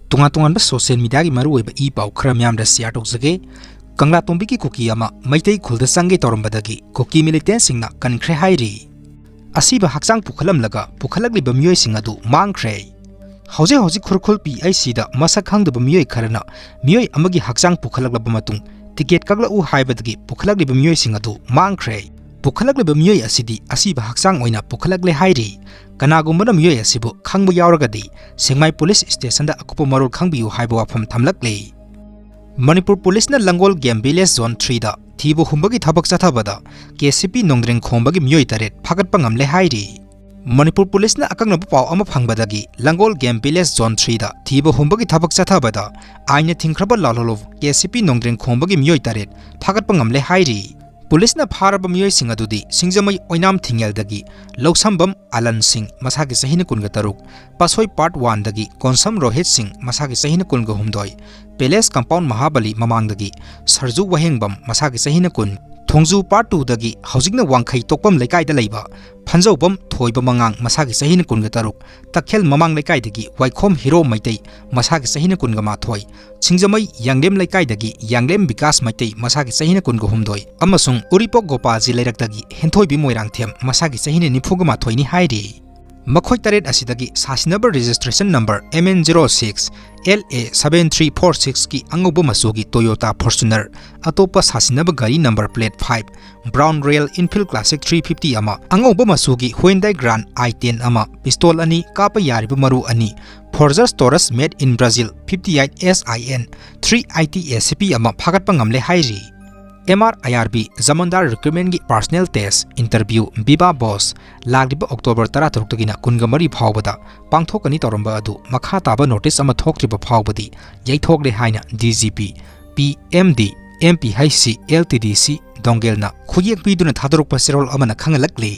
Tunga social media ki maru weba i pau khara myam da share tokjage Kangla Tombiki Kuki ama Meitei Khul Lansinge Tourambadagi Kuki Militants singna kankhre hairi asiba hakchang pukhalam laga pukhalakliba miyoi sing adu mangkhre hauji khurkhul PIC da masak khangdaba miyoi kharana miyoi amagi hakchang pukhalaklaba matung ticket kagla u haibadagi pukhalakliba miyoi sing adu mangkhre pukhalakliba miyoi asidi asiba hakchang oina pukhalakle hairi kanagumba miyoi asibu khangbu yauragadi Sengmai Police Station da akupa marul khangbiu haiba wafam thamlakle Manipur Police na Langol Game Village Zone 3 da thibu humbagi thabak chathabada KCP Nongdrengkhombagi miyoi taret phagatpa ngamle hairi Manipur Police na akangna pau ama phangbadagi Langol Game Village Zone 3 da thibu humbagi thabak chathabada aina thingkhraba lalolov KCP Nongdrengkhombagi miyoi taret phagatpa ngamle hairi Police na pharaba miyoi sing adudi singjamai oinam thingeldagi Loksambam Lansinge masagi sahina kunga taruk Pasoi Part 1 dagi Konsam Rohit Singh masagi sahina kunga humdoi Palace Compound Mahabali mamangdagi Sarju Wahengbam masagi sahina kun Thongju Part 2 dagi haujikna wangkhai tokpam lekai da leiba Phanjobam Thoiba mangang masagi sahina kunga taruk Takhel mamang lekai dagi Waikhom Hero Meitei masagi sahina kunga mathoi Singjamai Yanglem lekai dagi Yanglem Vikas Meitei masagi sahina kunga humdoi amasung Uripok Gopaji leirakdagi Henthoi bi moirangthem masagi sahina nifuga mathoi ni hairi Makhoi taret asidagi sasinaba registration number MN06 LA7346 ki angoba masugi Toyota Fortuner atopa sasinaba gari number plate 5 Brown Rail Enfield Classic 350 ama angoba masugi Hyundai Grand i10 ama pistol ani kapa yariba maru ani Forza Taurus made in Brazil 58 SIN 3 ITSCP ama phagatpa ngamle hairi MRIRB Zamandar Recruitment ki Personal Test Interview Biba Boss Lagriba October 13 tagina kungamari phawbada pangthokani toramba adu makha taba notice ama thokriba phawbadi yaithokle haina DGP PMD MPHC LTDC Dongelna khuyek piduna thadorokpa serol amana khangalakle